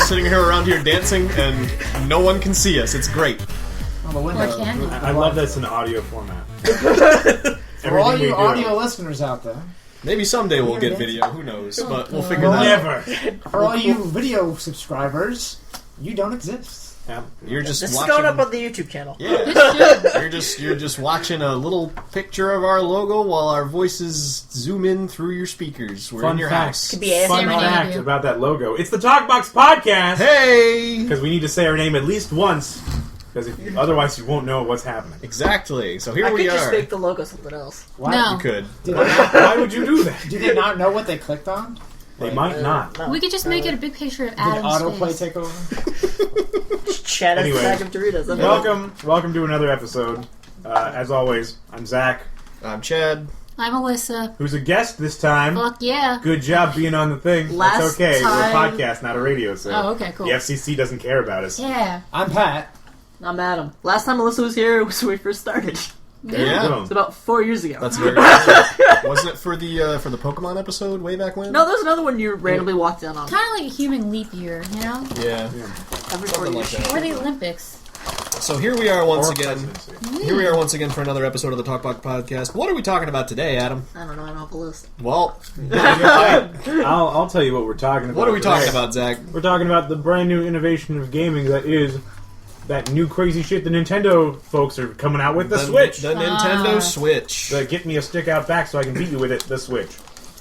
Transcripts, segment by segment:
sitting here around here dancing, and no one can see us. It's great. On the window. I love that it's an audio format. For all you audio listeners out there. Maybe someday we'll get video. Who knows? But we'll figure that out. Never. For all you video subscribers, you don't exist. Yeah. You're just This watching. is going up on the YouTube channel. Yeah. You're just watching a little picture of our logo while our voices zoom in through your speakers. We're in your house. Could be ASMR. Fun fact about that logo. It's the Talkbox Podcast! Hey! Because we need to say our name at least once. Because otherwise you won't know what's happening. Exactly. So here I we could are. just make the logo something else. Why? No. You could. Why would you do that? Do they not know what they clicked on? They might not. No. We could just make it a big picture of Did Adam's autoplay face. take over? Chat Anyway. a bag of Doritos. Welcome to another episode. As always, I'm Zack, I'm Chad. I'm Alyssa. who's a guest this time. Fuck yeah. Good job being on the thing. Last That's okay. time- We're a podcast, not a radio show. Oh, okay, cool. The FCC doesn't care about us. Yeah. I'm Pat. I'm Adam. Last time Alyssa was here was when we first started. Yeah. Boom. It's about 4 years ago. That's very true. Wasn't it for the Pokemon episode way back when? No, there's another one you randomly walked in on. Kind of like a human leap year, you know? Yeah. Every 4 Something years. like that. Or the Olympics. So here we are once Or again. presidency. Here we are once again for another episode of the Talkbox Podcast. What are we talking about today, Adam? I don't know. I don't have a list. Well, I'll tell you what we're talking about. what are we talking today. about, Zach? We're talking about the brand new innovation of gaming that is that new crazy shit the Nintendo folks are coming out with, the Switch. The Nintendo Switch. The get me a stick out back so I can beat you with it, the Switch.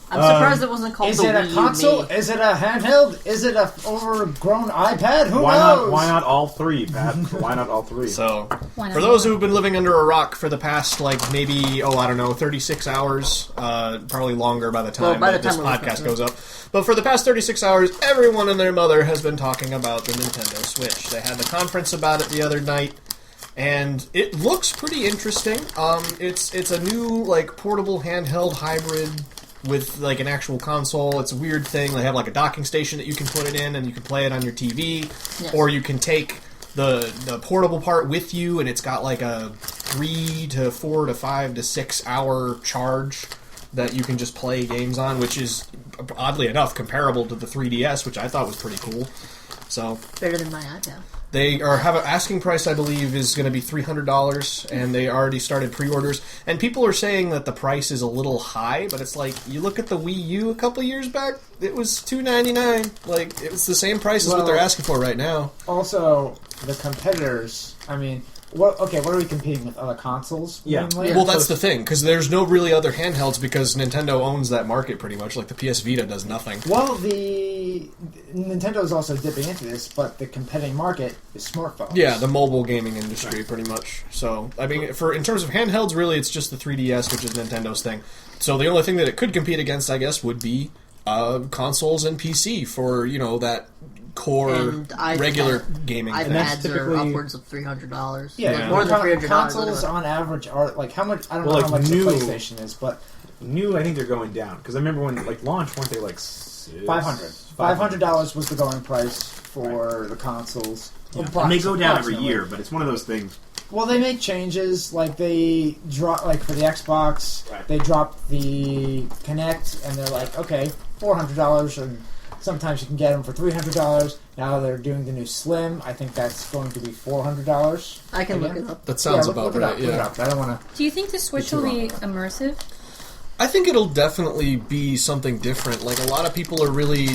I'm surprised it wasn't called Is the it a Wii U console? Me. Is it a handheld? Is it a overgrown iPad? Who Why knows? not all three, Pat? Why not all three? So, Why not for those more? who've been living under a rock for the past, maybe, 36 hours, probably longer by the time by the that this time we're podcast listening, goes up. But for the past 36 hours, everyone and their mother has been talking about the Nintendo Switch. They had the conference about it the other night, and it looks pretty interesting. It's a new, portable handheld hybrid with an actual console. It's a weird thing. They have a docking station that you can put it in, and you can play it on your TV, Yes. or you can take the portable part with you, and it's got a 3 to 4 to 5 to 6 hour charge that you can just play games on, which is oddly enough comparable to the 3DS, which I thought was pretty cool. So Better than my iPad. they have an asking price, I believe, is going to be $300, and they already started pre-orders. And people are saying that the price is a little high, but it's you look at the Wii U a couple years back, it was $299. It was the same price as what they're asking for right now. Also, the competitors. I mean, what are we competing with? Other consoles? Yeah. mainly? Well, that's the thing, because there's no really other handhelds, because Nintendo owns that market pretty much. The PS Vita does nothing. Well, the Nintendo is also dipping into this, but the competing market is smartphones. Yeah, the mobile gaming industry, pretty much. So, I mean, in terms of handhelds, really, it's just the 3DS, which is Nintendo's thing. So the only thing that it could compete against, I guess, would be consoles and PC for, that core And regular gaming. And that's iPads are typically- upwards of $300. Yeah, More than $300. Consoles on average are how much? I don't know Well, how much new- the PlayStation is, but New, I think they're going down. Because I remember when, launch, weren't they $500. $500 was the going price for the consoles. And they go down every year, but it's one of those things. Well, they make changes. They drop for the Xbox, Right. they drop the Kinect, and they're okay, $400, and sometimes you can get them for $300. Now they're doing the new Slim. I think that's going to be $400. I can look Again? it up. That sounds look about it up, right, look it yeah. up. I don't want to. Do you think the Switch will be immersive? I think it'll definitely be something different. A lot of people are really...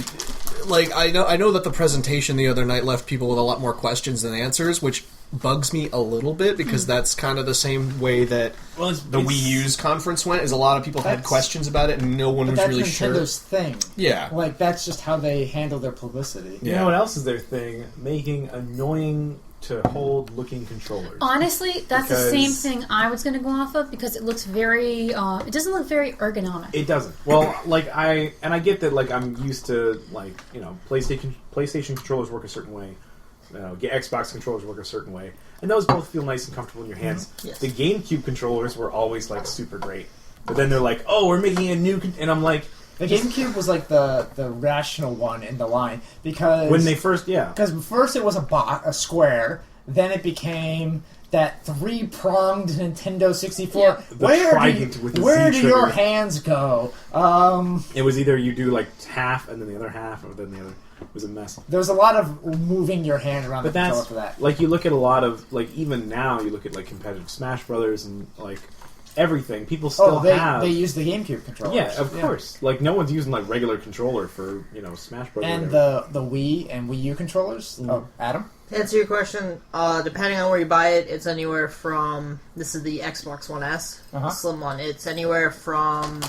I know that the presentation the other night left people with a lot more questions than answers, which bugs me a little bit, because that's kind of the the way that the Wii U's conference went, is a lot of people had questions about it, and no one was That's really sure. Nintendo's thing. Yeah. That's just how they handle their publicity. You know what else is their thing? Making annoying to hold looking controllers. Honestly, that's the same Because- thing I was going to go off of, because it looks very... it doesn't look very ergonomic. It doesn't. Well, I get that. I'm used to PlayStation controllers work a certain way. Xbox controllers work a certain way, and those both feel nice and comfortable in your hands. Yes. The GameCube controllers were always super great, but then they're "Oh, we're making a new," and I'm like, The GameCube was the rational one in the line, because when they first, because first it was a square, then it became that 3-pronged Nintendo 64. Yeah. The trident with the where Z do your trigger. hands go? It was either you do like half and then the other half, or then the other. It was a mess. There was a lot of moving your hand around But the controller that's for that. like you look at a lot of like even now you look at like competitive Smash Brothers and like everything. People still have. They use the GameCube controllers. Yeah, of course. Like no one's using like regular controller for Smash Brothers. And or the Wii and Wii U controllers. Oh, Adam? To answer your question, depending on where you buy it, it's anywhere from, this is the Xbox One S, Uh-huh. slim one. It's anywhere from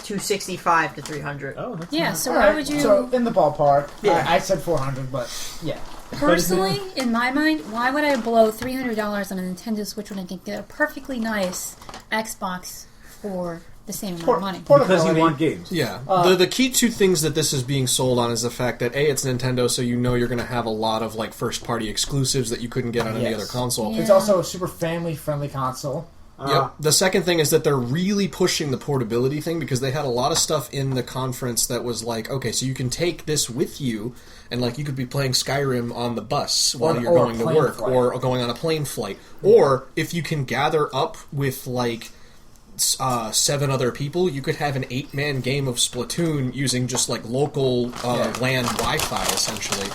$265 to $300. Oh, that's Yeah, not- so All why right, would you... So, in the ballpark. Yeah. I said 400, but yeah. Personally, in my mind, why would I blow $300 on a Nintendo Switch when I can get a perfectly nice Xbox for the same amount of money? because you Portability. want games. Yeah. The key two things that this is being sold on is the fact that, A, it's Nintendo, so you know you're going to have a lot of like first-party exclusives that you couldn't get on any Yes. other console. Yeah. It's also a super family-friendly console. Yep. The second thing is that they're really pushing the portability thing because they had a lot of stuff in the conference that was like, okay, so you can take this with you, and like you could be playing Skyrim on the bus while you're or a going to plane work, flight. or going on a plane flight, or if you can gather up with like 7 other people, you could have an 8-man game of Splatoon using just like local LAN Wi-Fi essentially.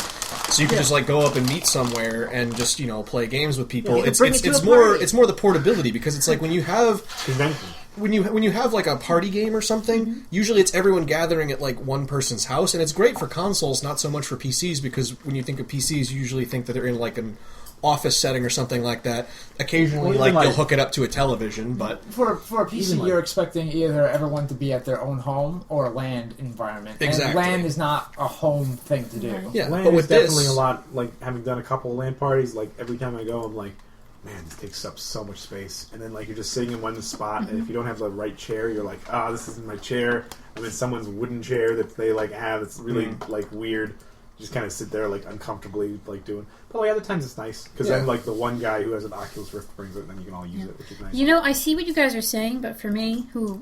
So you can just like go up and meet somewhere and just play games with people. Yeah, you it's bring it's, it to it's a more party. it's more the portability because it's like when you have Convention. when you have like a party game or something, usually it's everyone gathering at like one person's house, and it's great for consoles, not so much for PCs, because when you think of PCs, you usually think that they're in like an office setting or something like that. Occasionally, Well, even you'll like- hook it up to a television, but For a PC, Even like- you're expecting either everyone to be at their own home or a LAN environment. Exactly. And LAN is not a home thing to do. yeah. LAN but is with definitely this, a lot. Like having done a couple of LAN parties, like every time I go, I'm like, man, this takes up so much space. And then like you're just sitting in one spot, and if you don't have the right chair, you're like, this isn't my chair. I'm in someone's wooden chair that they like have. It's really like weird. You just kind of sit there like uncomfortably like doing. But like other times it's nice because then like the one guy who has an Oculus Rift brings it, and then you can all use it, which is nice. I see what you guys are saying, but for me, who,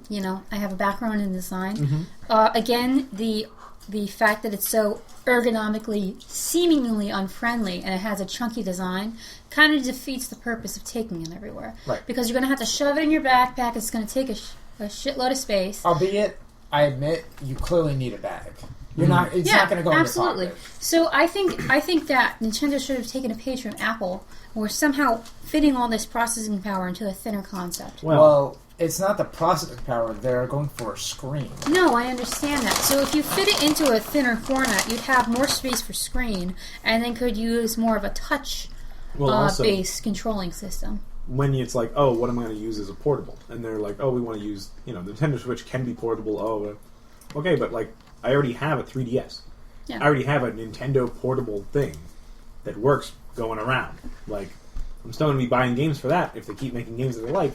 I have a background in design, again, the fact that it's so ergonomically, seemingly unfriendly, and it has a chunky design, kind of defeats the purpose of taking it everywhere. Right. Because you're going to have to shove it in your backpack, it's going to take a shitload of space. Albeit, I admit, you clearly need a bag. You're not. It's not going to go absolutely. in your pocket. So I think that Nintendo should have taken a page from Apple, or somehow fitting all this processing power into a thinner concept. Well, it's not the processing power. They're going for a screen. No, I understand that. So if you fit it into a thinner format, you'd have more space for screen, and then could use more of a touch also, based controlling system. when it's like, oh, what am I going to use as a portable? And they're like, oh, we want to use, the Nintendo Switch can be portable. Oh, okay, but like, I already have a 3DS. Yeah. I already have a Nintendo portable thing that works going around. Like, I'm still going to be buying games for that if they keep making games that I like.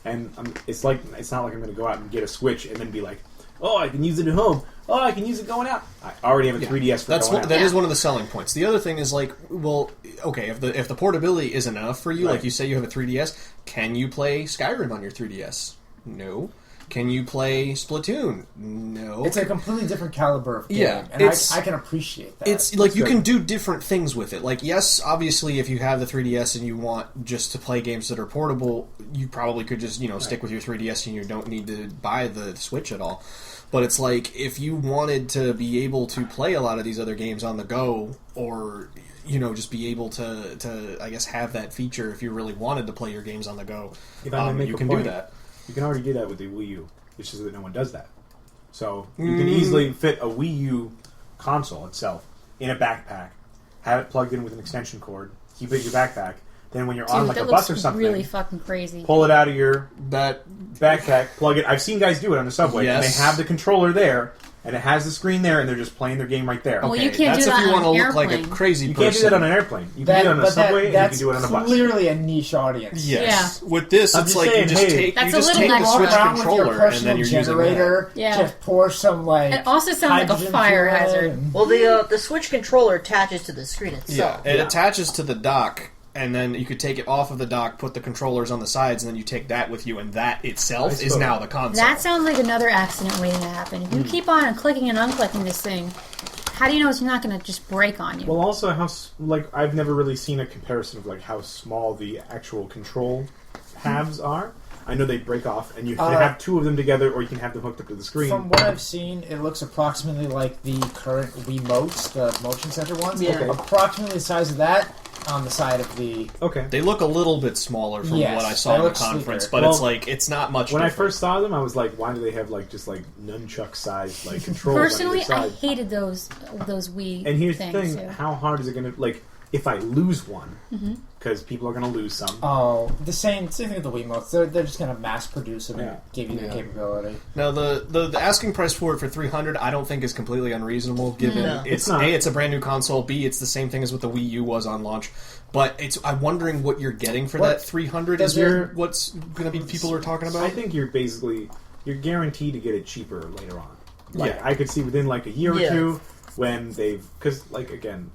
And it's not like I'm going to go out and get a Switch and then be like, oh, I can use it at home. Oh, I can use it going out. I already have a 3DS for going out. That is one of the selling points. The other thing is like, well, okay, if the portability isn't enough for you, Right. like you say you have a 3DS, can you play Skyrim on your 3DS? No. Can you play Splatoon? No. It's a completely different caliber of game, Yeah, and I can appreciate that. It's like you good. can do different things with it. Like, yes, obviously, if you have the 3DS and you want just to play games that are portable, you probably could just stick with your 3DS and you don't need to buy the Switch at all. But it's like if you wanted to be able to play a lot of these other games on the go, or just be able to I guess have that feature if you really wanted to play your games on the go, If I may make you a can point, do that. You can already do that with the Wii U. It's just that no one does that. So you can easily fit a Wii U console itself in a backpack, have it plugged in with an extension cord, keep it in your backpack. Then when you're on like that a bus looks or something, really fucking crazy. pull it out of your That backpack, plug it. I've seen guys do it on the subway, and Yes. they have the controller there, and it has the screen there, and they're just playing their game right there. Well, okay, you can't that's do if that you on want to an look like a airplane. crazy You person. can't do that on an airplane. You can do it on a subway, and you that's can do it on a bus. clearly a niche audience. Yes. With this, I'm it's just like saying, you just hey, take That's you a just little take the extra. Switch Walk around with your controller and personal then you're using generator. Yeah. Just pour some It also sounds like a hydrogen fire fuel hazard. and- Well, the Switch controller attaches to the screen Yeah, itself. it attaches to the dock, and then you could take it off of the dock, put the controllers on the sides, and then you take that with you, and that itself is now the console. That sounds like another accident waiting to happen. If you keep on clicking and unclicking this thing, how do you know it's not going to just break on you? Well, also I've never really seen a comparison of how small the actual control halves are. I know they break off, and you can have two of them together, or you can have them hooked up to the screen. From what I've seen, it looks approximately like the current Wiimotes, the motion sensor ones. Yeah. Okay. Approximately the size of that on the side of the... Okay. They look a little bit smaller from what I saw in the conference, sleeker. but it's not much When different. I first saw them, I was like, why do they have just nunchuck-sized controls Personally, on either I side? hated those Wii And here's things the thing, too. how hard is it going to... if I lose one, because people are going to lose some. Oh, the same thing with the Wiimotes. They're just going to mass produce them and give you the capability. Now, the asking price for it for $300, I don't think is completely unreasonable, given it's not. A, it's a brand new console, B, it's the same thing as what the Wii U was on launch. But I'm wondering what you're getting for that $300. Is what's going to be people are talking about? I think you're guaranteed to get it cheaper later on. I could see within a year or two when they've... Because, again...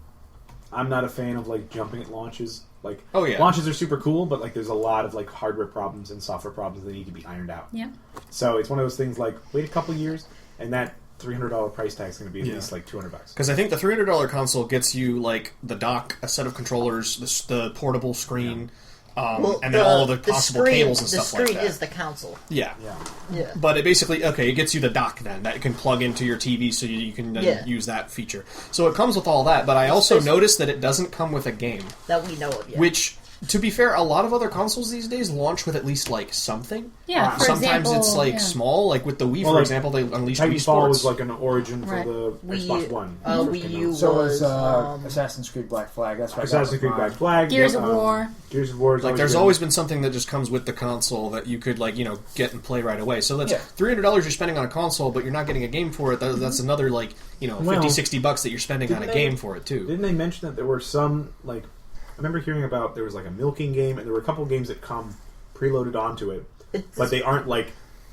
I'm not a fan of jumping at launches. Launches are super cool, but there's a lot of hardware problems and software problems that need to be ironed out. Yeah. So it's one of those things wait a couple years, and that $300 price tag is going to be at least $200. Because I think the $300 console gets you the dock, a set of controllers, the portable screen, and then all of the possible cables and stuff like that. The screen is the console. Yeah. Yeah. But it basically, it gets you the dock then. That can plug into your TV so you can then use that feature. So it comes with all that, but I also noticed that it doesn't come with a game. That we know of yet. Which, to be fair, a lot of other consoles these days launch with at least, something. Yeah, for sometimes example, it's, small. With the Wii, for example, they unleashed Wii Titanfall Sports. was an origin for Right. the Xbox One. Wii U So was... was Assassin's Creed Black Flag. That's what Assassin's Creed Black Flag. Gears of War. Gears of War. There's always been something that just comes with the console that you could, get and play right away. So that's $300 you're spending on a console, but you're not getting a game for it. That's another, $50, $60 that you're spending on a game for it, too. Didn't they mention that there were some, I remember hearing about there was, a milking game, and there were a couple games that come preloaded onto it, but they aren't,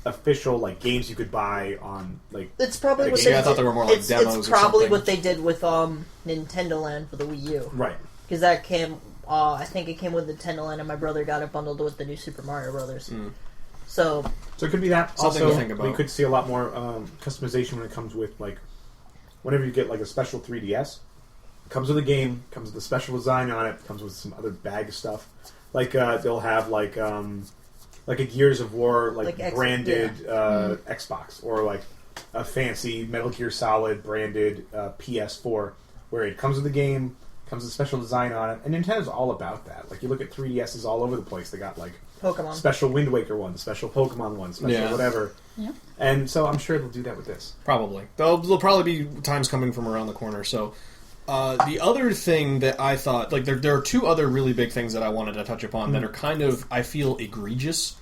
official, games you could buy on, It's probably what game. they I thought they were more demos or something. It's probably what they did with Nintendo Land for the Wii U. Right. Because that came... I think it came with Nintendo Land, and my brother got it bundled with the new Super Mario Brothers. So it could be that. Something also, to think about. We could see a lot more customization when it comes with, whenever you get, a special 3DS, it comes with a game, comes with a special design on it, comes with some other bag stuff. They'll have, a Gears of War, branded Xbox, or, a fancy Metal Gear Solid branded PS4, where it comes with a game, comes with a special design on it, and Nintendo's all about that. You look at 3DSs all over the place. They got, Pokemon. Special Wind Waker one, special Pokemon one, special whatever. Yeah. And so I'm sure they'll do that with this. Probably. There'll probably be times coming from around the corner. So the other thing that I thought, there are two other really big things that I wanted to touch upon that are kind of, I feel, egregious.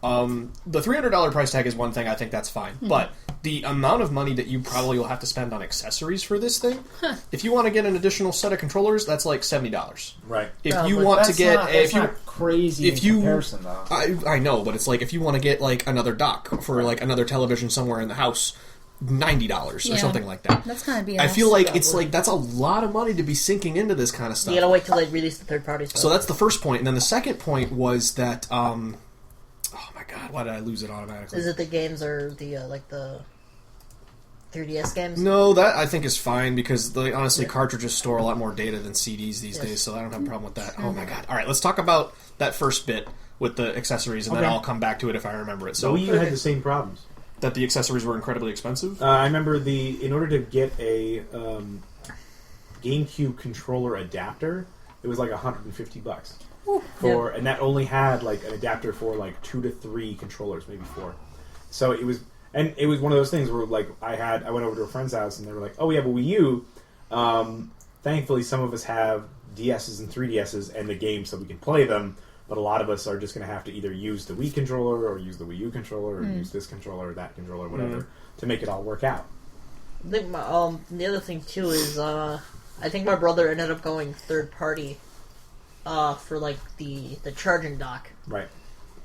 The $300 price tag is one thing. I think that's fine. But the amount of money that you probably will have to spend on accessories for this thing, if you want to get an additional set of controllers, that's $70. Right. If you want to get... That's not crazy in comparison, though. I know, but it's if you want to get another dock for another television somewhere in the house, $90 or something like that. That's kind of BS. I feel that's a lot of money to be sinking into this kind of stuff. You gotta wait till they release the third party stuff. So that's the first point, and then the second point was that oh my god, why did I lose it automatically? Is it the games or the the 3DS games? No, that I think is fine because honestly cartridges store a lot more data than CDs these days, so I don't have a problem with that. Oh my god. Alright, let's talk about that first bit with the accessories, and then I'll come back to it if I remember it. So Wii U had the same problems. That the accessories were incredibly expensive? I remember in order to get a GameCube controller adapter, it was $150. And that only had an adapter for 2 to 3 controllers, maybe 4. So it was one of those things where I went over to a friend's house and they were like, "Oh, we have a Wii U." Thankfully, some of us have DSs and 3DSs and the games so we can play them. But a lot of us are just going to have to either use the Wii controller or use the Wii U controller or use this controller or that controller or whatever to make it all work out. I think the other thing too is I think my brother ended up going third party for the charging dock, Right.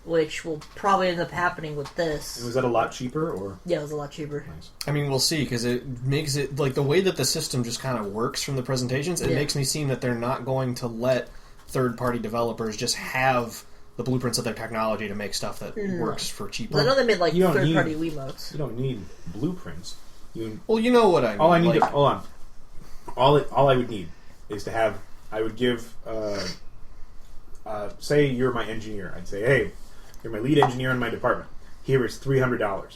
which will probably end up happening with this. And was that a lot cheaper or? Yeah, it was a lot cheaper. Nice. I mean, we'll see, because it makes it, the way that the system just kind of works from the presentations, it makes me seem that they're not going to let third-party developers just have the blueprints of their technology to make stuff that works for cheaper. I know they made You don't third-party Wiimotes. You don't need blueprints. Well, you know what I mean. All I need hold on. all I would need is to have. I would give. Say you're my engineer. I'd say, hey, you're my lead engineer in my department. Here is $300.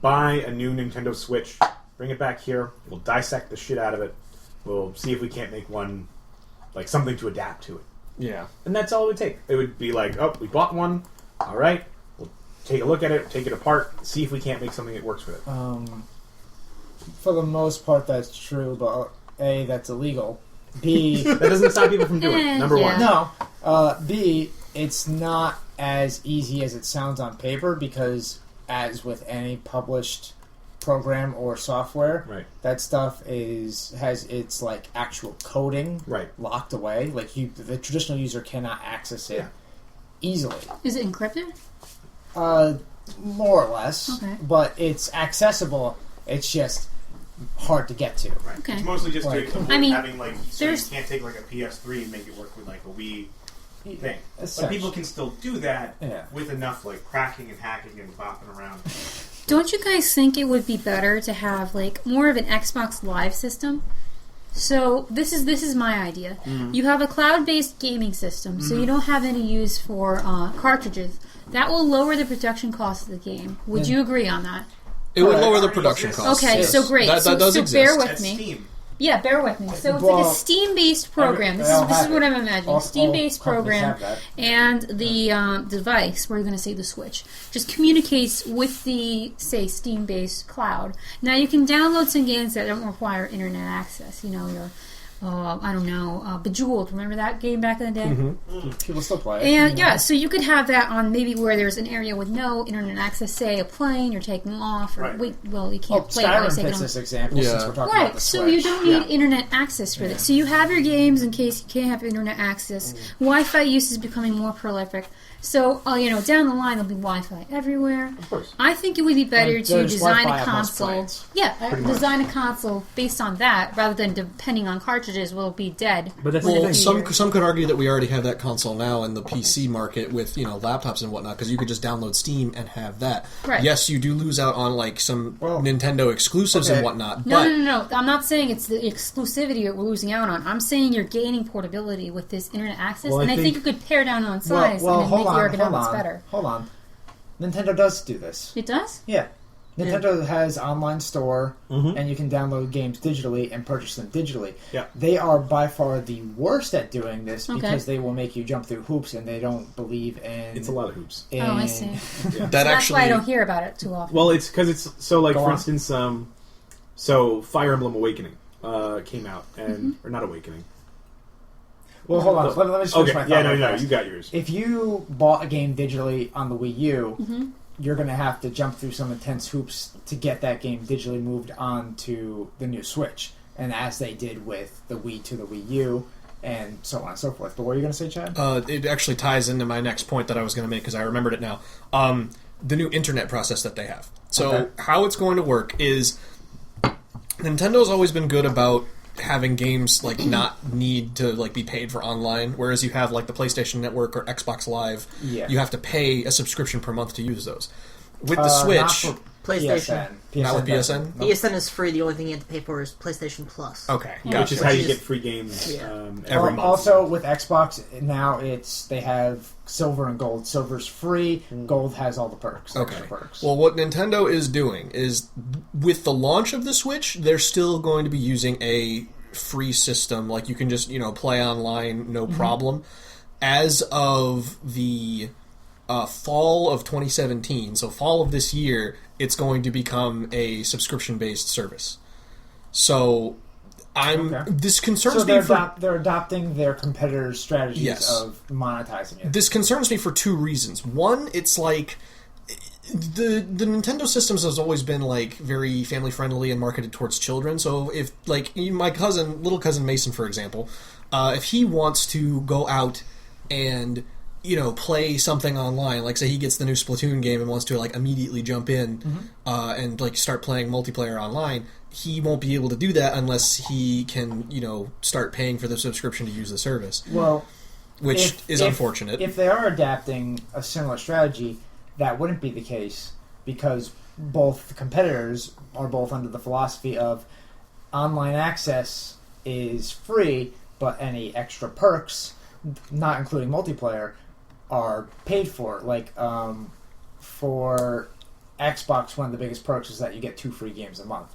Buy a new Nintendo Switch. Bring it back here. We'll dissect the shit out of it. We'll see if we can't make one, like something to adapt to it. Yeah. And that's all it would take. It would be like, oh, we bought one. All right. We'll take a look at it, take it apart, see if we can't make something that works with it. For the most part, that's true, but A, that's illegal. B, That doesn't stop people from doing it. Number one. no. B, it's not as easy as it sounds on paper because, as with any published program or software, Right. that stuff has its like actual coding Right. locked away. Like the traditional user cannot access it Yeah. easily. Is it encrypted? More or less, Okay. but it's accessible. It's just hard to get to. Right. Okay. It's mostly just Like- to avoid I mean, having like so you there's- can't take like a PS3 and make it work with like a Wii thing. But Essentially. people can still do that Yeah. with enough like cracking and hacking and bopping around. Don't you guys think it would be better to have like more of an Xbox Live system? So this is my idea. You have a cloud-based gaming system, so you don't have any use for cartridges. That will lower the production cost of the game. Would you agree on that? It would lower the Already production exists. costs. Okay, yes. so great. That so does so exist. bear with That's me. Steam. Yeah, bear with me. So it's Well, like a Steam-based program. they This all is have what it. I'm imagining. All Steam-based companies program, have that. and the device, we're going to say the Switch, just communicates with the, say, Steam-based cloud. Now you can download some games that don't require internet access. You know, your I don't know, Bejeweled. Remember that game back in the day? People still play it. And yeah, so you could have that on maybe where there's an area with no internet access, say a plane you're taking off, or Right. wait, well you can't Oh, play it while you're Skyrim taking fits off. this example Yeah. since we're talking about Right, the so Switch. you don't need Yeah. internet access for this. So you have your games in case you can't have internet access. Wi-Fi use is becoming more prolific. So, down the line there'll be Wi-Fi everywhere. Of course. I think it would be better And to there's design Wi-Fi a on most console. planes. Yeah, Pretty much. design a console based on that rather than depending on cartridges will be dead. But that's within the a Well, year. some could argue that we already have that console now in the PC market with laptops and whatnot because you could just download Steam and have that. Right. Yes, you do lose out on like some Well, Nintendo exclusives okay. and whatnot, No, but no. I'm not saying it's the exclusivity that we're losing out on. I'm saying you're gaining portability with this internet access, Well, and I I think think- you could pare down on size well, and then hold make on, the hold ergonomics on, better. hold on. Nintendo does do this. It does? Yeah. Nintendo has online store, Mhm. and you can download games digitally and purchase them digitally. Yeah. They are by far the worst at doing this Okay. because they will make you jump through hoops, and they don't believe in. It's a lot of hoops. in- Oh, I see. Yeah. that That's actually why I don't hear about it too often. Well, it's because it's so like Go for on. instance, so Fire Emblem Awakening came out and or not Awakening. Well, hold on. Let me just finish Okay, my yeah, thought no, real no, fast. you got yours. If you bought a game digitally on the Wii U, Mm-hmm. you're going to have to jump through some intense hoops to get that game digitally moved onto the new Switch, and as they did with the Wii to the Wii U, and so on and so forth. But what are you going to say, Chad? it actually ties into my next point that I was going to make because I remembered it now. The new internet process that they have. So Okay. how it's going to work is Nintendo's always been good about having games like not need to like be paid for online, whereas you have like the PlayStation Network or Xbox Live, Yeah. you have to pay a subscription per month to use those. With the Not Switch, for PlayStation. PSN. Not with doesn't. PSN? Nope. PSN is free. The only thing you have to pay for is PlayStation Plus. okay, Yeah. Which is gotcha. how you Which is- get free games Yeah. Every month. Also, with Xbox now, they have silver and gold. Silver's free. Gold has all the perks. Okay. Extra perks. Well, what Nintendo is doing is, with the launch of the Switch, they're still going to be using a free system. Like, you can just, play online, no problem. As of the fall of 2017, so fall of this year, it's going to become a subscription-based service. So, Okay. this So concerns me for... they're adopting their competitors' strategies Yes. of monetizing it. This concerns me for two reasons. One, it's like the Nintendo systems has always been like very family friendly and marketed towards children. So if like my little cousin Mason, for example, if he wants to go out and play something online, like say he gets the new Splatoon game and wants to like immediately jump in and like start playing multiplayer online, he won't be able to do that unless he can start paying for the subscription to use the service, Well, which is unfortunate. If they are adapting a similar strategy, that wouldn't be the case because both competitors are both under the philosophy of online access is free, but any extra perks, not including multiplayer, are paid for. Like, for Xbox, one of the biggest perks is that you get 2 free games a month.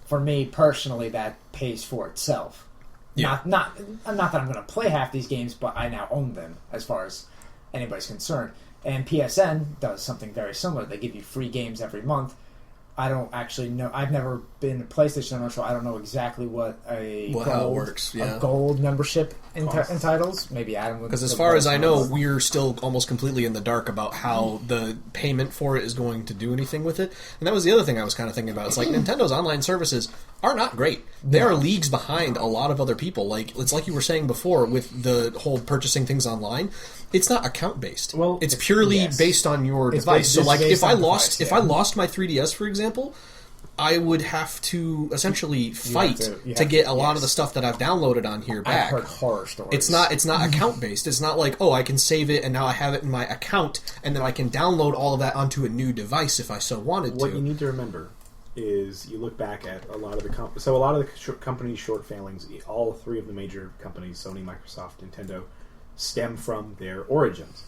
For me, personally, that pays for itself. Yeah. Not that I'm going to play half these games, but I now own them, as far as anybody's concerned. And PSN does something very similar. They give you free games every month. I don't actually know. I've never been a PlayStation owner, so I don't know exactly what how it works. Yeah. a gold membership entitles. Maybe Adam would. Because as far as I know, we're still almost completely in the dark about how the payment for it is going to do anything with it. And that was the other thing I was kind of thinking about. It's like Nintendo's online services are not great. They are leagues behind a lot of other people. Like it's like you were saying before with the whole purchasing things online. It's not account based. Well, it's purely based on your device. So like if I lost my 3DS, for example, I would have to essentially fight to get a lot of the stuff that I've downloaded on here back. I've heard horror stories. It's not account based. It's not like, oh, I can save it and now I have it in my account and then I can download all of that onto a new device if I so wanted to. What you need to remember is you look back at a lot of the companies' short failings. All 3 of the major companies, Sony, Microsoft, Nintendo, stem from their origins.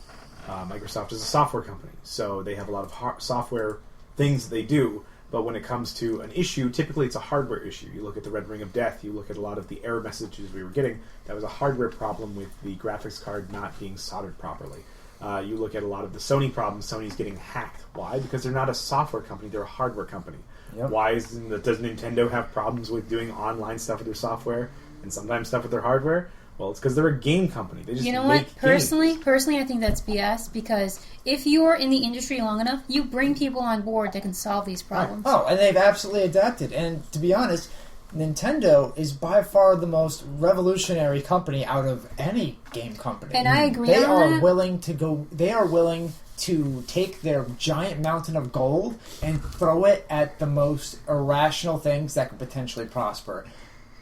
Microsoft is a software company, so they have a lot of software things they do, but when it comes to an issue, typically it's a hardware issue. You look at the Red Ring of Death, you look at a lot of the error messages we were getting, that was a hardware problem with the graphics card not being soldered properly. You look at a lot of the Sony problems, Sony's getting hacked. Why? Because they're not a software company, they're a hardware company. Yep. Why does Nintendo have problems with doing online stuff with their software and sometimes stuff with their hardware? Well, it's because they're a game company. They just you know make what? Personally, I think that's BS because if you're in the industry long enough, you bring people on board that can solve these problems. Oh, and they've absolutely adapted. And to be honest, Nintendo is by far the most revolutionary company out of any game company. And I agree They on are that. willing to go. They are willing to take their giant mountain of gold and throw it at the most irrational things that could potentially prosper.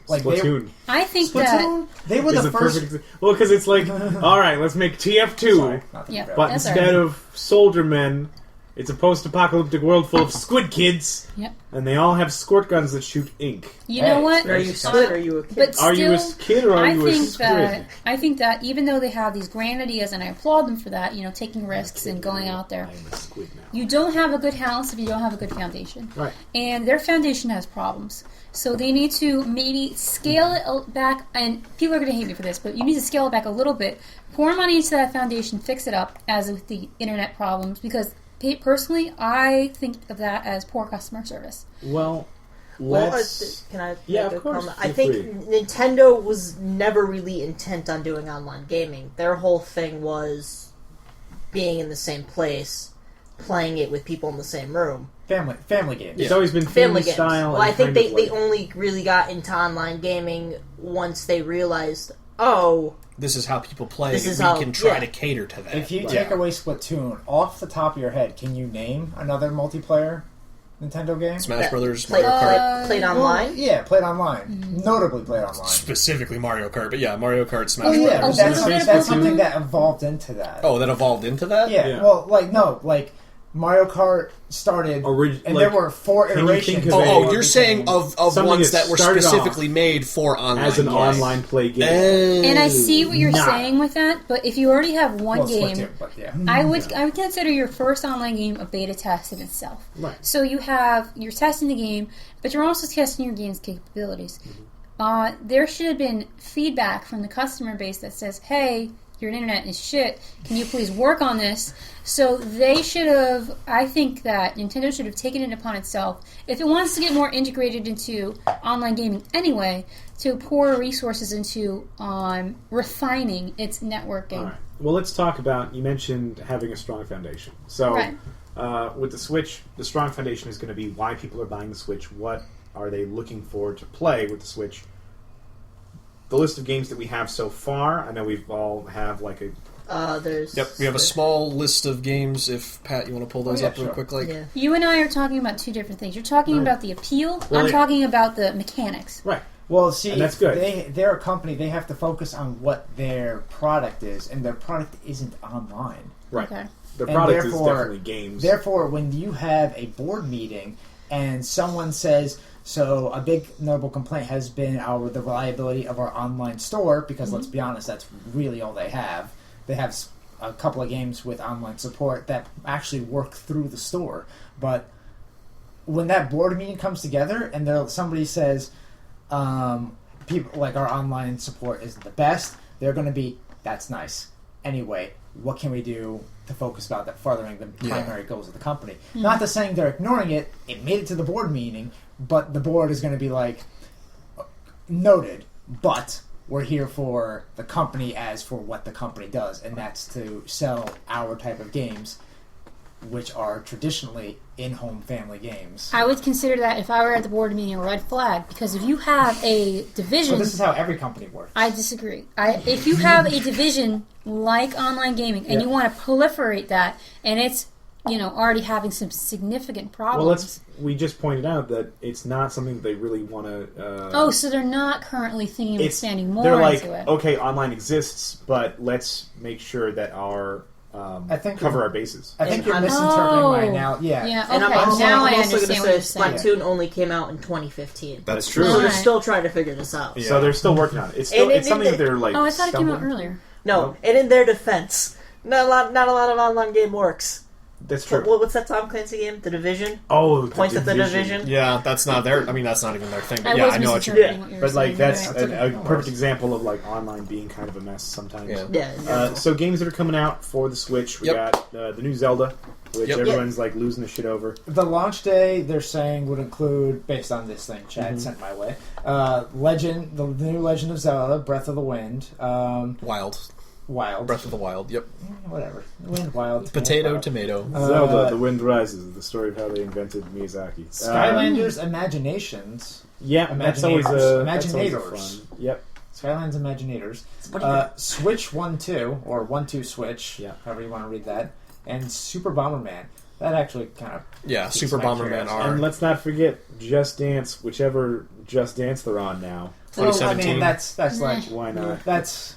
Like Splatoon. I think Splatoon, they were is the a first. perfect well, because it's like, all right, let's make TF2, Sorry, not that Yeah. bad. but That's instead all right. of soldier men, it's a post-apocalyptic world full of squid kids, Yep. and they all have squirt guns that shoot ink. You know Hey, what? Are you squid or are you a kid? But Are you a still, kid or are you a think squid? I think that even though they have these grand ideas, and I applaud them for that, taking risks and going out there, I am a squid now. you don't have a good house if you don't have a good foundation. Right. And their foundation has problems. So they need to maybe scale it back, and people are going to hate me for this, but you need to scale it back a little bit, pour money into that foundation, fix it up, as with the internet problems, because personally, I think of that as poor customer service. Well, Well, let's... can I Yeah, make a of course, comment? I feel think Nintendo was never really intent on doing online gaming. Their whole thing was being in the same place, playing it with people in the same room. Family games. It's always been Family family games. style. Well, and I think kind of they like- only really got into online gaming once they realized, oh, This is how people play. This is we how- can try yeah. to cater to that. If you Right. take away Splatoon, off the top of your head, can you name another multiplayer Nintendo game? Smash that Brothers, played, Mario Kart. played Well, online. yeah, played online. Notably played online. Specifically Mario Kart, but yeah, Mario Kart, Smash Oh yeah, Brothers. but that's, little bit that's of something that evolved into that. Oh, that evolved into that? yeah, Yeah. well, like Mario Kart started, and there were 4 can you iterations. think of Oh, a- you're saying of Something ones that that were started specifically off made for online as an games. online play game. And I see what you're Nah. saying with that, but if you already have one well, game, Splatoon, but yeah. I would consider your first online game a beta test in itself. Right. So you're testing the game, but you're also testing your game's capabilities. There should have been feedback from the customer base that says, "Hey, your internet is shit. Can you please work on this?" So they should have. I think that Nintendo should have taken it upon itself, if it wants to get more integrated into online gaming anyway, to pour resources into refining its networking. All right. Well, let's talk about. You mentioned having a strong foundation. So, Right. with the Switch, the strong foundation is going to be why people are buying the Switch. What are they looking for to play with the Switch? The list of games that we have so far. I know we've all have like a. There's. Yep, we have a small list of games. If Pat, you want to pull those yeah, up real sure. quick, like Yeah. You and I are talking about two different things. You're talking Right. about the appeal. Well, I'm yeah. talking about the mechanics. Right. Well, see, And that's good. They're a company. They have to focus on what their product is, and their product isn't online. Right. Okay. The And product is therefore- definitely games. Therefore, when you have a board meeting, and someone says, so a big notable complaint has been the reliability of our online store, because let's be honest, that's really all they have. They have a couple of games with online support that actually work through the store, but when that board meeting comes together and somebody says, people like our online support isn't the best, they're going to be, that's nice. Anyway, what can we do to focus about that furthering the primary goals of the company? Not to saying they're ignoring it. It made it to the board meeting, but the board is going to be like, noted, but we're here for the company as for what the company does, and that's to sell our type of games, which are traditionally in-home family games. I would consider that, if I were at the board meeting, a red flag, because if you have a division... So this is how every company works. I disagree. If you have a division like online gaming, and you want to proliferate that, and it's already having some significant problems... Well, we just pointed out that it's not something that they really want to... so they're not currently thinking of expanding more into it. They're like, okay, online exists, but let's make sure that our... cover our bases. I think you're misinterpreting my now. Yeah. Yeah. Okay. And I'm also I going to understand what you're say saying. Splatoon only came out in 2015. That's true. So they're still trying to figure this out. So they're still working on it. It's something that they're like. Oh, I thought it came out stumbling. earlier. No, and in their defense, not a lot of online game works. That's true. What's that Tom Clancy game? The Division? Oh, Points at the Division? Yeah, that's not their... I mean, that's not even their thing. But I yeah, was I know what you're... misinterpreting what you were But like saying. that's a perfect example of like online being kind of a mess sometimes. Yeah. So games that are coming out for the Switch, we got the new Zelda, which everyone's like losing the shit over. The launch day, they're saying, would include, based on this thing Chad sent my way, the new Legend of Zelda, Breath of the Wind. Wild. Breath of the Wild, yep. Whatever. Wind, Wild. Potato, tomato. Zelda, The Wind Rises, the story of how they invented Miyazaki. Skylanders Imaginations. Yeah, that's always Imaginators. fun. Yep. Skylanders Imaginators. Switch 1-2, or 1-2 Switch, however you want to read that, and Super Bomberman. That actually kind of... Yeah, Super Bomberman R. And let's not forget Just Dance, whichever Just Dance they're on now. 2017. I mean, that's like... Why not? That's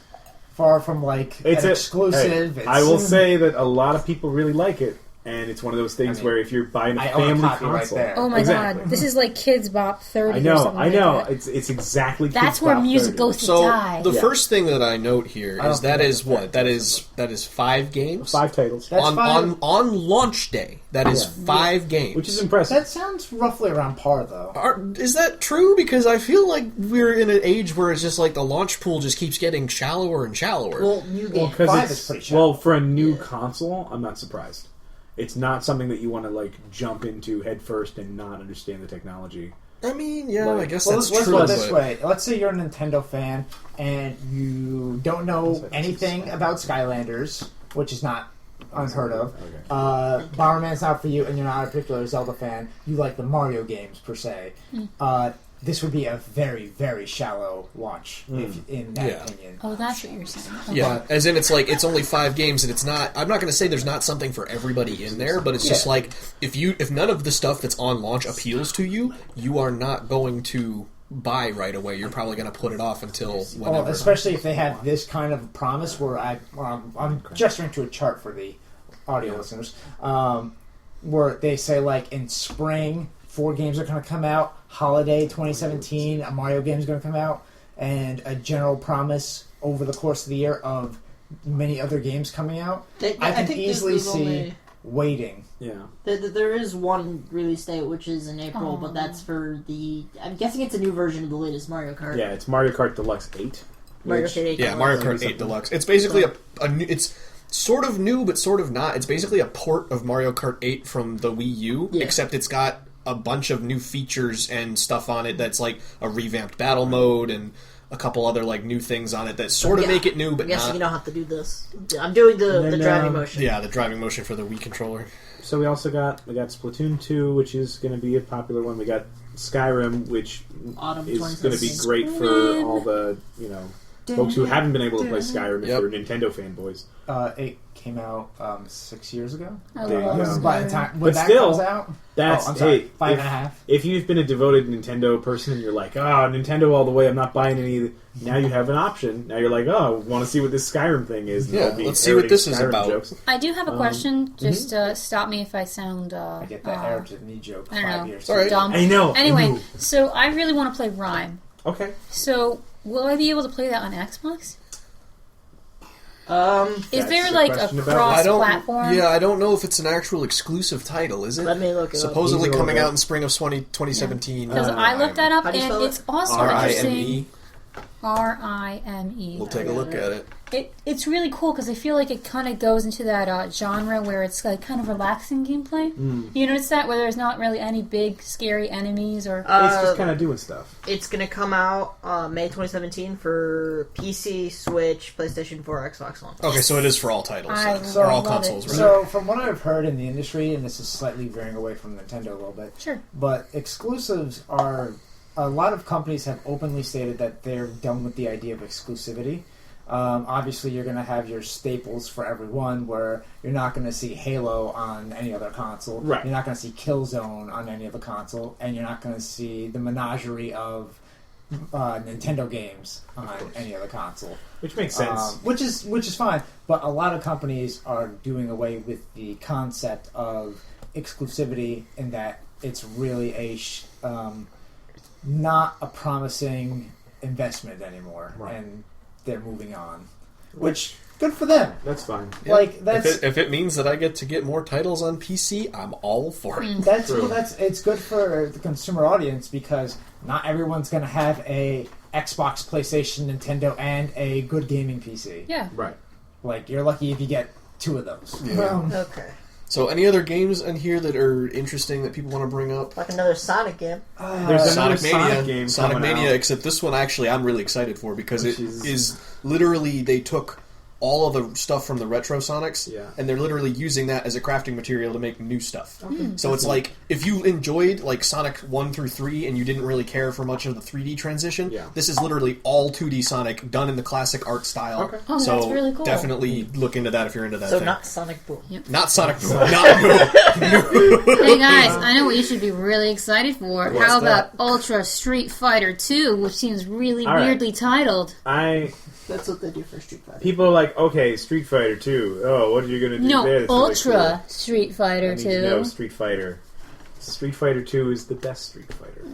far from like It's an exclusive. Hey, I will say that a lot of people really like it, and it's one of those things where if you're buying a family console, right there. Oh my god, this is like Kids Bop 30 or something I know. like that. It's exactly That's Kids where Bop music 30. goes to So die. the first thing that I note here is that is what? That is 5 games? 5 titles. That's on launch day. That is 5 games. Which is impressive. That sounds roughly around par, though. Is that true? Because I feel like we're in an age where it's just like the launch pool just keeps getting shallower and shallower. Well, new game. Five is pretty shallow. For a new console, I'm not surprised. It's not something that you want to like jump into head first and not understand the technology. I mean, yeah, Like, I guess Well, that's let's true. put it this but- way. Let's say you're a Nintendo fan and you don't know anything about Skylanders, which is not unheard of. Okay. Bomberman's not for you, and you're not a particular Zelda fan. You like the Mario games, per se. This would be a very, very shallow launch, in that opinion. Oh, that's what you're saying. Okay. Yeah, as in it's like it's only 5 games and it's not. I'm not going to say there's not something for everybody in there, but it's just like if none of the stuff that's on launch appeals to you, you are not going to buy right away. You're probably going to put it off until whenever. Well, especially if they have this kind of promise, where I'm gesturing to a chart for the audio listeners, where they say like in spring 4 games are going to come out. Holiday 2017, a Mario game is going to come out, and a general promise over the course of the year of many other games coming out. I can easily see waiting. Yeah. There is one release date, which is in April, but that's for the... I'm guessing it's a new version of the latest Mario Kart. Yeah, it's Mario Kart Deluxe 8. Mario Kart 8 Yeah, Deluxe. Mario Kart 8 Deluxe. It's basically a new... It's sort of new, but sort of not. It's basically a port of Mario Kart 8 from the Wii U, except it's got a bunch of new features and stuff on it that's like a revamped battle mode and a couple other like new things on it that sort of make it new, but I'm guessing not. you don't have to do this. I'm doing the driving motion. Yeah, the driving motion for the Wii controller. So we also got Splatoon 2, which is going to be a popular one. We got Skyrim, which Autumn is going to be 2017. great for all the folks who haven't been able to play Skyrim if Yep. they're Nintendo fanboys. It came out 6 years ago. I There you love go. Skyrim. By the time when But that still, comes out, That's I'm sorry, hey, 5.5. If you've been a devoted Nintendo person and you're like, Nintendo all the way, I'm not buying any. Now you have an option. Now you're like, I want to see what this Skyrim thing is. And Yeah, they'll be let's see what parroting this is Skyrim about. jokes. I do have a question. Just stop me if I sound. I get that Arab to me joke. I don't 5 know. years. All right. dumb. I know. Anyway, Ooh. so I really want to play Rhyme. Okay. So will I be able to play that on Xbox? Is That's there the like a question about it. I don't. cross-platform? Yeah, I don't know if it's an actual exclusive title. Is it? Let me look it up. Supposedly Easy to coming look out up. in spring of 2017. Because I looked that up, How do you and spell it's it? also RIME. interesting. RIME. We'll take a look at it. It's really cool because I feel like it kind of goes into that genre where it's like kind of relaxing gameplay. You notice that where there's not really any big scary enemies or. It's just kind of doing stuff. It's going to come out May 2017 for PC, Switch, PlayStation 4, Xbox One. Okay, so it is for all titles. I or all love consoles, it. right? So, from what I've heard in the industry, and this is slightly veering away from Nintendo a little bit, Sure. but exclusives are. A lot of companies have openly stated that they're done with the idea of exclusivity. Obviously, you're going to have your staples for everyone, where you're not going to see Halo on any other console. Right. You're not going to see Killzone on any other console, and you're not going to see the menagerie of Nintendo games on any other console. Which makes sense. Which is fine, but a lot of companies are doing away with the concept of exclusivity in that it's really not a promising investment anymore, Right. and they're moving on. Which good for them. That's fine. Yeah. Like that's if it means that I get to get more titles on PC, I'm all for it. that's True. well, it's good for the consumer audience because not everyone's going to have a Xbox, PlayStation, Nintendo, and a good gaming PC. Yeah. Right. Like you're lucky if you get 2 of those. Yeah. Okay. So, any other games in here that are interesting that people want to bring up? Like another Sonic game. There's another Sonic Mania, Sonic game Sonic coming Mania. out. Except this one, actually, I'm really excited for because Which it is- is literally they took all of the stuff from the retro Sonics, Yeah. and they're literally using that as a crafting material to make new stuff. So it's like if you enjoyed like Sonic 1 through 3 and you didn't really care for much of the 3D transition, Yeah. this is literally all 2D Sonic done in the classic art style. Okay. Oh, so that's really cool. definitely look into that if you're into that. So thing. not Sonic Boom. Not Sonic Boom. Not Boom. Hey guys, I know what you should be really excited for. What's How that? about Ultra Street Fighter 2, which seems really All right. weirdly titled? That's what they do for Street Fighter. People are like, okay, Street Fighter 2. Oh, what are you going to do No, there? That's really Ultra cool. Street I Fighter need to know 2. Street Fighter. Street Fighter 2 is the best Street Fighter.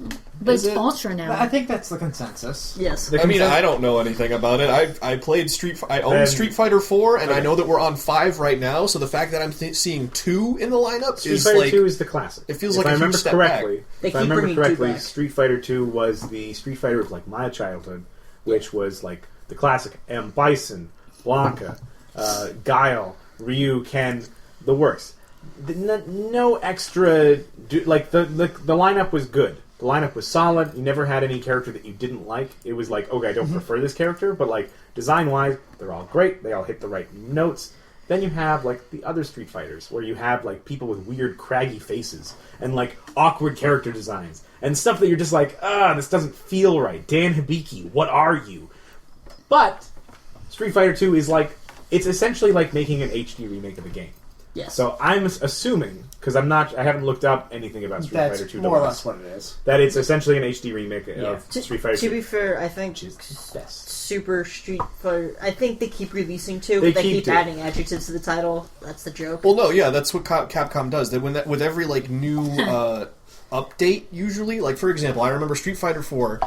But Is it's it? Ultra I now. think that's the consensus. Yes. The I mean, consensus- I don't know anything about it. I played I own Then- Street Fighter 4, and I Okay. know that we're on 5 right now. So the fact that I'm seeing 2 in the lineup Street is Fighter like 2 is the classic. it feels If like I a huge remember step correctly, They if I keep remember bringing 2 correctly, back. Street Fighter 2 was the Street Fighter of like my childhood, which was like the classic M. Bison, Blanca, Guile, Ryu, Ken, the works. No extra. Like the lineup was good. The lineup was solid. You never had any character that you didn't like. It was like, okay, I don't prefer this character, but like design wise, they're all great. They all hit the right notes. Then you have like the other Street Fighters, where you have like people with weird, craggy faces and like awkward character designs and stuff that you're just like, this doesn't feel right. Dan Hibiki, what are you? But Street Fighter 2 is like, it's essentially like making an HD remake of the game. Yes. So I'm assuming, because I haven't looked up anything about Street That's Fighter 2 more or Deluxe, less what it is. that it's essentially an HD remake of To- Street Fighter To 2. be fair, I think Which is the best. Super Street Fighter. I think they keep releasing 2, They but they keep keep doing- adding adjectives to the title. That's the joke. well, no, yeah, that's what Capcom does. They with every like new update, usually, like for example, I remember Street Fighter 4.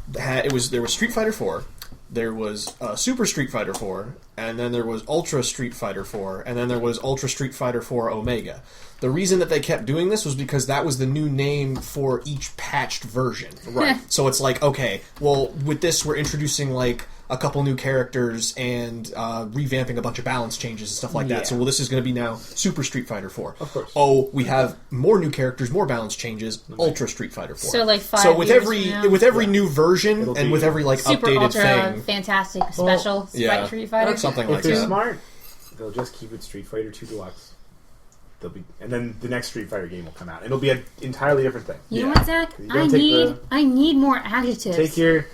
There was Street Fighter 4. There was Super Street Fighter 4, and then there was Ultra Street Fighter 4, and then there was Ultra Street Fighter 4 Omega. The reason that they kept doing this was because that was the new name for each patched version. Right. So it's like, okay, well, with this we're introducing like a couple new characters and revamping a bunch of balance changes and stuff like Yeah. that. So well, this is going to be now Super Street Fighter 4. Of course. Oh, we have more new characters, more balance changes, Ultra Street Fighter 4. So, like, 5 So with years every from now? with every new version It'll and be with every like Super updated Ultra thing, Fantastic Special yeah, Street Fighter. something If like they're that. smart, they'll just keep it Street Fighter 2 Deluxe. And then the next Street Fighter game will come out. And it'll be an entirely different thing. You know Yeah. what, Zach? You gotta take I need more adjectives. Take your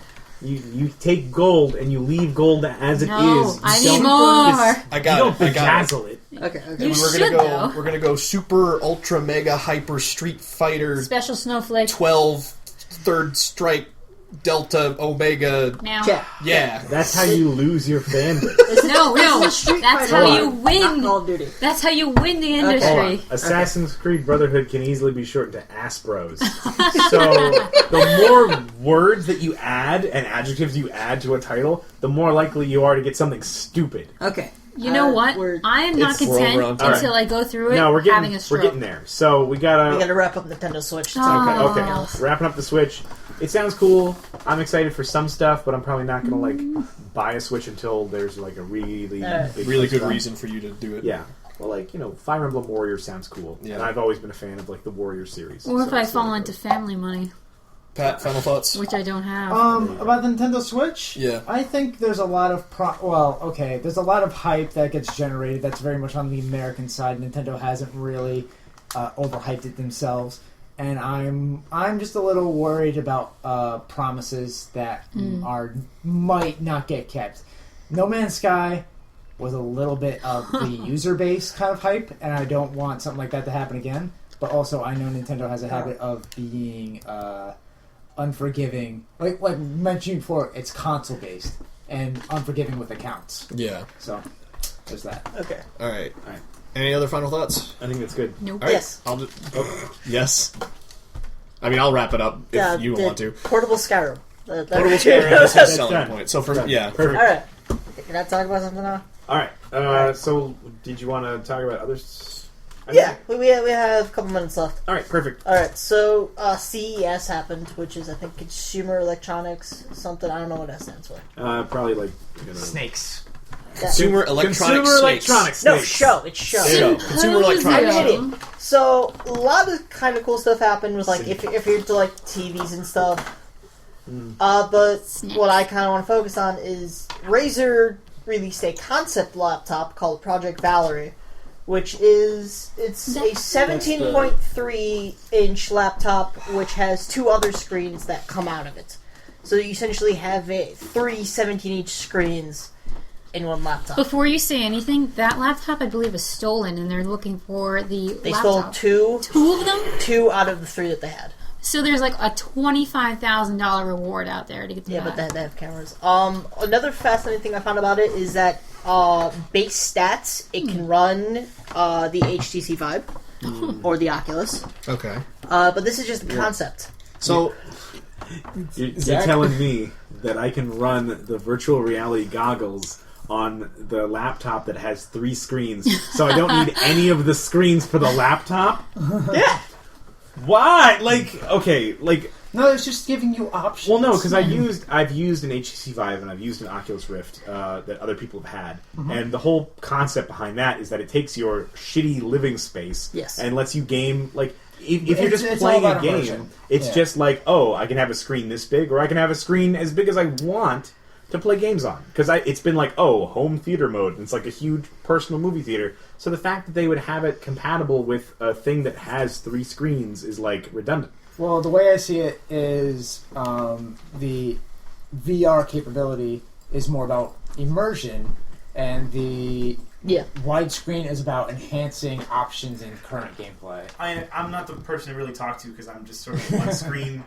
You take gold and you leave gold as it No, is. You I don't- need more. I You got don't it. I got it. bedazzle it. Okay. You And should, though. We're gonna go super ultra mega hyper Street Fighter Special snowflake. 12 third strike Delta Omega. Now. Yeah. That's how you lose your fandom. No. Street That's Fighter, how you not win. Call of Duty. That's how you win the Hold industry. on. Assassin's Creed Brotherhood can easily be shortened to Ass Bros. So the more words that you add and adjectives you add to a title, the more likely you are to get something stupid. Okay. You know what? we're- I am not We're over content on time. until I go through it No, we're having getting a stroke. there. So we gotta. We gotta wrap up Nintendo Switch. Oh. Okay. Wrapping up the Switch. It sounds cool. I'm excited for some stuff, but I'm probably not gonna buy a Switch until there's a really big Really good stuff. reason for you to do it. Yeah. Well, Fire Emblem Warriors sounds cool, Yeah. and I've always been a fan of the Warrior series. Or if so I it's fall really into cool. family money, Pat, final thoughts? which I don't have. About the Nintendo Switch, Yeah. I think there's a lot of there's a lot of hype that gets generated. That's very much on the American side. Nintendo hasn't really overhyped it themselves, and I'm just a little worried about promises that might not get kept. No Man's Sky was a little bit of the user base kind of hype, and I don't want something like that to happen again. But also, I know Nintendo has a habit of being unforgiving. Like mentioned before, it's console based and unforgiving with accounts. Yeah. So there's that. Okay. All right. All right. Any other final thoughts? I think that's good. Nope. All right. Yes. I'll just. Yes. I mean, I'll wrap it up if you want to. Portable Skyrim. Portable Skyrim is his selling done. point. So for Done. yeah, Perfect. All right. Can I talk about something now? All right. So, did you want to talk about others? Yeah, we have a couple minutes left. All right. Perfect. All right, so CES happened, which is I think Consumer Electronics something. I don't know what that stands for. Probably Snakes. Consumer electronics. electronics. No, snakes. show. It's show. There you go. Consumer electronics. I'm kidding. So a lot of kind of cool stuff happened with if you're into TVs and stuff. But Snacks. what I kind of want to focus on is Razer released a concept laptop called Project Valerie, which is a 17.3 inch laptop which has two other screens that come out of it. So you essentially have three 17-inch screens in one laptop. Before you say anything, that laptop I believe is stolen, and they're looking for the They laptop. stole Two of them. two out of the three that they had. So there's a $25,000 reward out there to get them Yeah, but back. they have cameras. Another fascinating thing I found about it is that base stats, it can run the HTC Vive or the Oculus. Okay. But this is just a concept. So You're Zack? telling me that I can run the virtual reality goggles on the laptop that has three screens, so I don't need any of the screens for the laptop? Yeah. Why? No, it's just giving you options. Well, no, because I've used an HTC Vive and I've used an Oculus Rift that other people have had, and the whole concept behind that is that it takes your shitty living space and lets you game if you're just It's playing all a about game, immersion. it's just I can have a screen this big, or I can have a screen as big as I want to play games on. Because it's been home theater mode, and it's like a huge personal movie theater. So the fact that they would have it compatible with a thing that has three screens is redundant. Well, the way I see it is the VR capability is more about immersion, and the widescreen is about enhancing options in current gameplay. I'm not the person to really talk to because I'm just sort of one screen.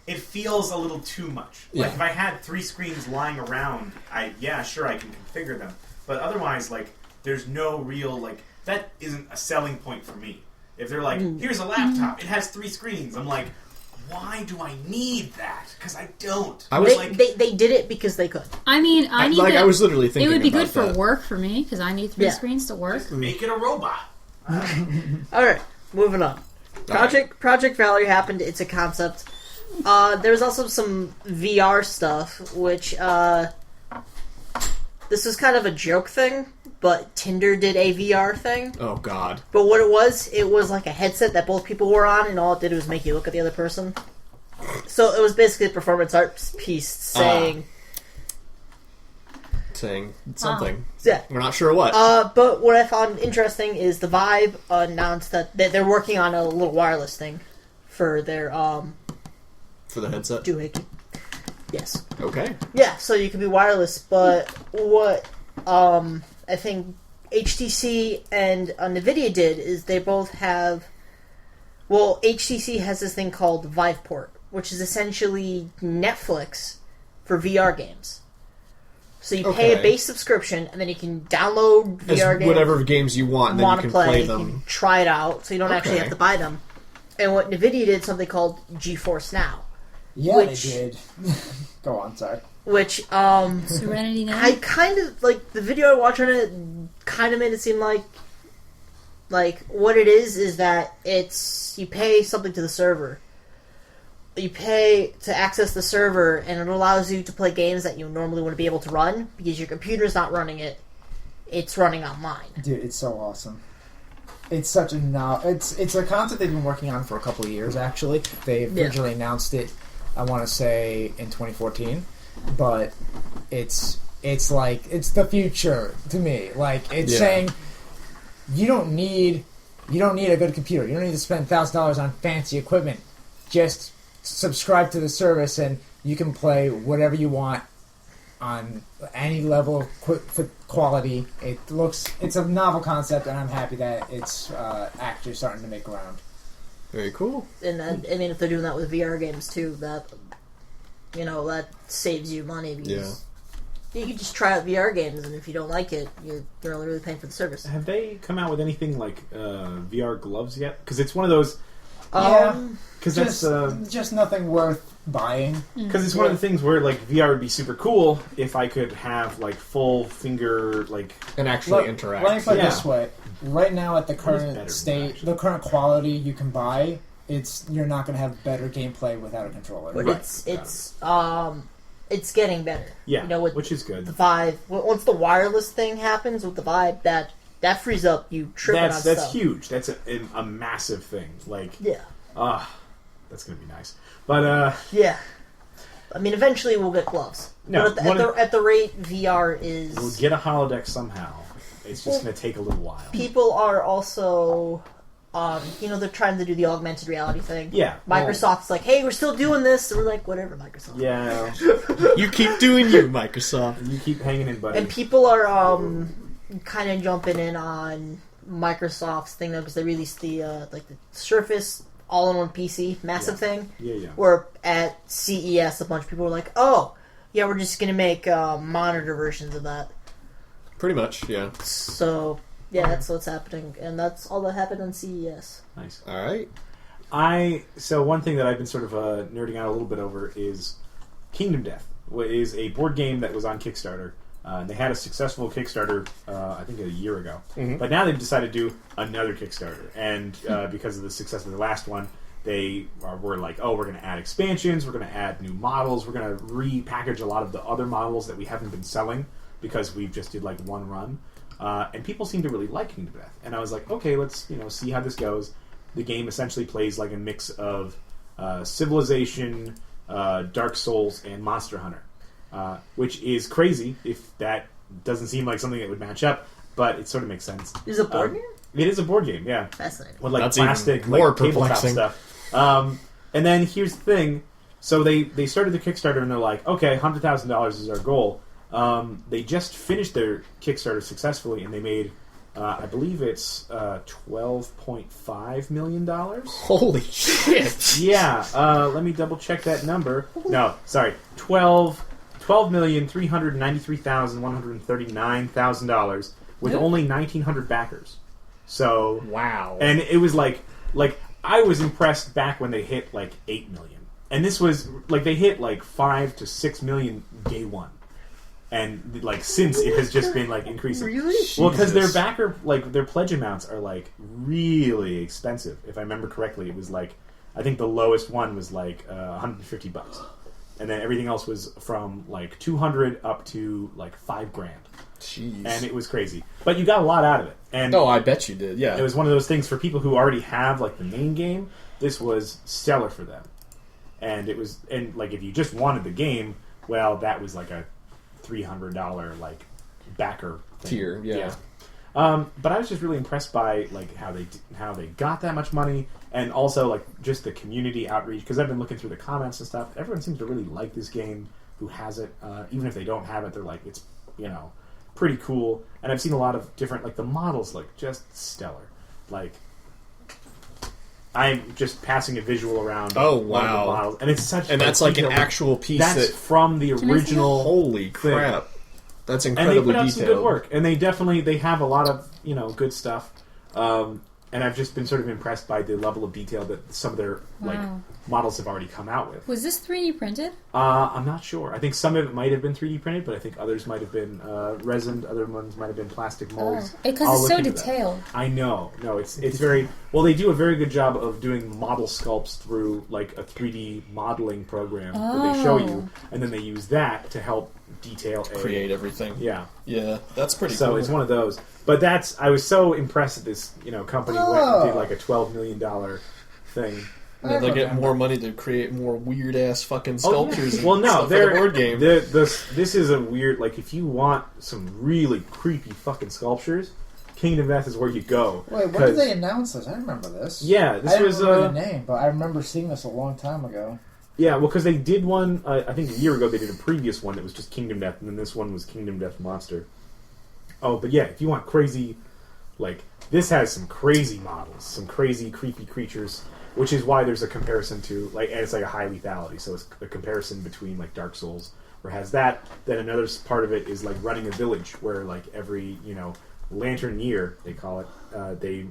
It feels a little too much. Yeah. If I had three screens lying around, I can configure them. But otherwise, there's no real that isn't a selling point for me. If they're here's a laptop, it has three screens, I'm like, why do I need that? Because I don't. I was They did it because they could. I mean, I need I was literally thinking it would be about good for that. work for me because I need three Yeah. screens to work. Make it a robot. All right, moving on. Project Valerie happened. It's a concept. There's also some VR stuff, which this was kind of a joke thing, but Tinder did a VR thing. Oh God. But what it was like a headset that both people were on, and all it did was make you look at the other person. So it was basically a performance art piece saying something. Yeah. We're not sure what. But what I found interesting is the Vive announced that they're working on a little wireless thing for their for the headset. doohickey. Yes. Okay. Yeah, so you can be wireless, but what I think HTC and NVIDIA did is they both have... Well, HTC has this thing called Viveport, which is essentially Netflix for VR games. So you pay a base subscription, and then you can download VR games. Whatever games you want, and then you can play them. You can try it out, so you don't actually have to buy them. And what NVIDIA did, something called GeForce Now. Yeah, which, they did. Go on, sorry. Which, Serenity Now? I kind of, like, the video I watched on it kind of made it seem like what it is that it's, you pay something to the server. You pay to access the server, and it allows you to play games that you normally wouldn't be able to run, because your computer's not running it. It's running online. Dude, it's so awesome. It's such a it's a concept they've been working on for a couple of years, actually. They originally announced it, I want to say, in 2014. But it's like, it's the future to me. Like, it's saying, you don't need a good computer. You don't need to spend $1,000 on fancy equipment. Just subscribe to the service and you can play whatever you want on any level of quality. It's a novel concept, and I'm happy that it's actually starting to make ground. Very cool. And I mean, if they're doing that with VR games too, that saves you money, because you can just try out VR games, and if you don't like it, you're only really paying for the service. Have they come out with anything like VR gloves yet? Because it's one of those. Because that's just nothing worth buying. Because it's one of the things where like VR would be super cool if I could have like full finger and actually interact. Let me put it this way: right now, at the current state, the current quality you can buy, you're not going to have better gameplay without a controller. But it's getting better. Yeah, which is good. The Vive, once the wireless thing happens with the Vive, that frees up you tripping on stuff. That's huge. That's a massive thing. Like, that's gonna be nice. But I mean, eventually we'll get gloves. No, but at the rate VR is, we'll get a holodeck somehow. It's just gonna take a little while. People are also, they're trying to do the augmented reality thing. Yeah, Microsoft's like, hey, we're still doing this, and we're like, whatever, Microsoft. Yeah, you keep doing you, Microsoft. You keep hanging in, buddy. And people are kind of jumping in on Microsoft's thing though, because they released the the Surface all-in-one PC, massive thing. Yeah. Where at CES, a bunch of people were like, "Oh, yeah, we're just gonna make monitor versions of that." Pretty much, yeah. So that's what's happening, and that's all that happened on CES. Nice. All right. So one thing that I've been sort of nerding out a little bit over is Kingdom Death, which is a board game that was on Kickstarter. They had a successful Kickstarter, I think a year ago. Mm-hmm. But now they've decided to do another Kickstarter. And because of the success of the last one, they were like, oh, we're going to add expansions, we're going to add new models, we're going to repackage a lot of the other models that we haven't been selling because we've just did like one run. And people seem to really like Kingdom Death. And I was like, okay, let's see how this goes. The game essentially plays like a mix of Civilization, Dark Souls, and Monster Hunter. Which is crazy if that doesn't seem like something that would match up, but it sort of makes sense. Is it a board game? It is a board game, yeah. Fascinating. With like That's plastic, even more like tabletop perplexing stuff. And then here's the thing: so they started the Kickstarter and they're like, okay, $100,000 is our goal. They just finished their Kickstarter successfully, and they made, I believe it's $12.5 million. Holy shit! Yeah. Let me double check that number. No, sorry, $12,393,139,000 with only 1,900 backers. So wow, and it was like I was impressed back when they hit like 8 million, and this was like they hit like 5 to 6 million day one, and like since it has just been like increasing. Really? Well, because their backer their pledge amounts are like really expensive. If I remember correctly, it was like I think the lowest one was like $150. And then everything else was from like 200 up to like $5,000. Jeez. And it was crazy. But you got a lot out of it. And I bet you did, yeah. It was one of those things for people who already have like the main game, this was stellar for them. And it was, and like if you just wanted the game, well, that was like a $300 like backer thing. Tier, yeah. But I was just really impressed by like how they got that much money, and also like just the community outreach, because I've been looking through the comments and stuff. Everyone seems to really like this game. who has it. Even if they don't have it, they're like, it's, pretty cool. And I've seen a lot of different, like, the models look just stellar. Like, I'm just passing a visual around. Oh, one of the wow. models, and it's such. And that's like an detailed- actual piece That's that. from the original. Holy thing. crap! That's And incredibly they put out some detailed. good work, and they have a lot of good stuff. And I've just been sort of impressed by the level of detail that some of their Wow. models have already come out with. Was this 3D printed? I'm not sure. I think some of it might have been 3D printed, but I think others might have been resin. Other ones might have been plastic molds. Because I'll it's look so into that. detailed. I know. No, it's very well. They do a very good job of doing model sculpts through like a 3D modeling program that they show you, and then they use that to help detail Create everything. Yeah, Yeah, that's pretty so cool. it's one of those. But I was so impressed that this company went and did like a $12 million thing. And then they get more money to create more weird ass fucking Oh, yeah. sculptures. Well, and no, stuff for the board game. This is a weird. Like, if you want some really creepy fucking sculptures, Kingdom Death is where you go. Wait, when did they announce this? I remember this. Yeah, this I didn't was remember the name, but I remember seeing this a long time ago. Yeah, well, because they did one. I think a year ago they did a previous one that was just Kingdom Death, and then this one was Kingdom Death Monster. Oh, but yeah, if you want crazy, like this has some crazy models, some crazy creepy creatures, which is why there's a comparison to and it's like a high lethality, so it's a comparison between like Dark Souls, where it has that. Then another part of it is like running a village, where like every lantern year they call it, they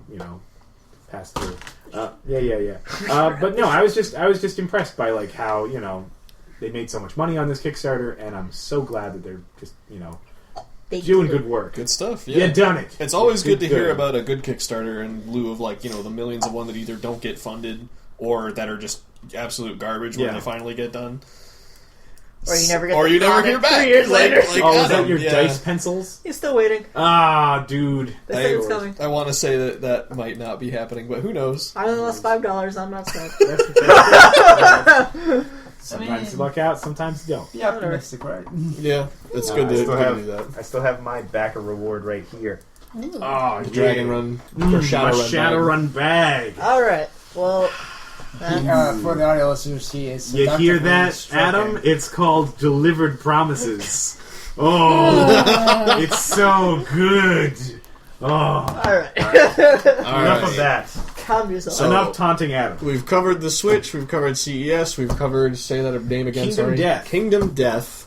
pass through. Yeah. But no, I was just impressed by like how they made so much money on this Kickstarter, and I'm so glad that they're just doing good work. Good stuff. Yeah, done it. It's always good to hear about a good Kickstarter in lieu of like the millions of one that either don't get funded or that are just absolute garbage when they finally get done. Or you never get or the you never product hear back 3 years later. Oh, is that Adam, your yeah. dice pencils? He's still waiting. Ah, dude. They said it's coming. I want to say that might not be happening, but who knows? I only lost $5. I'm not sad. Sometimes you luck out, sometimes you don't. Be optimistic, right? Yeah, it's I good to still do that. I still have my backer reward right here. Ooh. Oh, The Dragon Run or my Shadowrun bag. bag. All right. Well, For the audio listeners, he is. You hear seductively that, stroking. Adam? It's called Delivered Promises. Oh, it's so good. Oh, all right. enough of that. Calm yourself. So- Enough taunting Adam. We've covered the Switch, we've covered CES, we've covered, say that name again, Kingdom sorry. Death. Kingdom Death.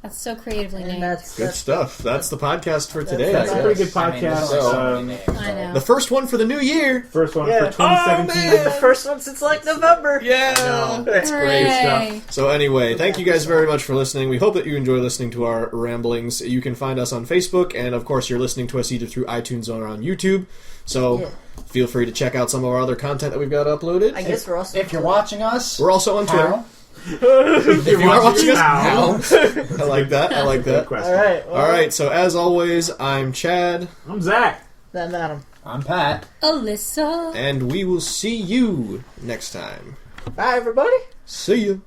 That's so creatively and named. Good stuff. That's the podcast for today, That's I a guess. pretty good I mean, podcast. there's so many Um, names, I right? know. The first one for the new year. First one Yeah. for 2017. Oh, man. the first one since like November. Yeah! That's great Hooray. stuff. So anyway, thank you guys very much for listening. We hope that you enjoy listening to our ramblings. You can find us on Facebook, and of course you're listening to us either through iTunes or on YouTube. So feel free to check out some of our other content that we've got uploaded. I guess we're also. If you're watching us, We're also on Twitter. how? If you are watching us, How? I like that. I like Good that. question. All right. Well, All right, so as always, I'm Chad, I'm Zack. Then Adam. I'm Pat. Alyssa. and we will see you next time. Bye, everybody. See you.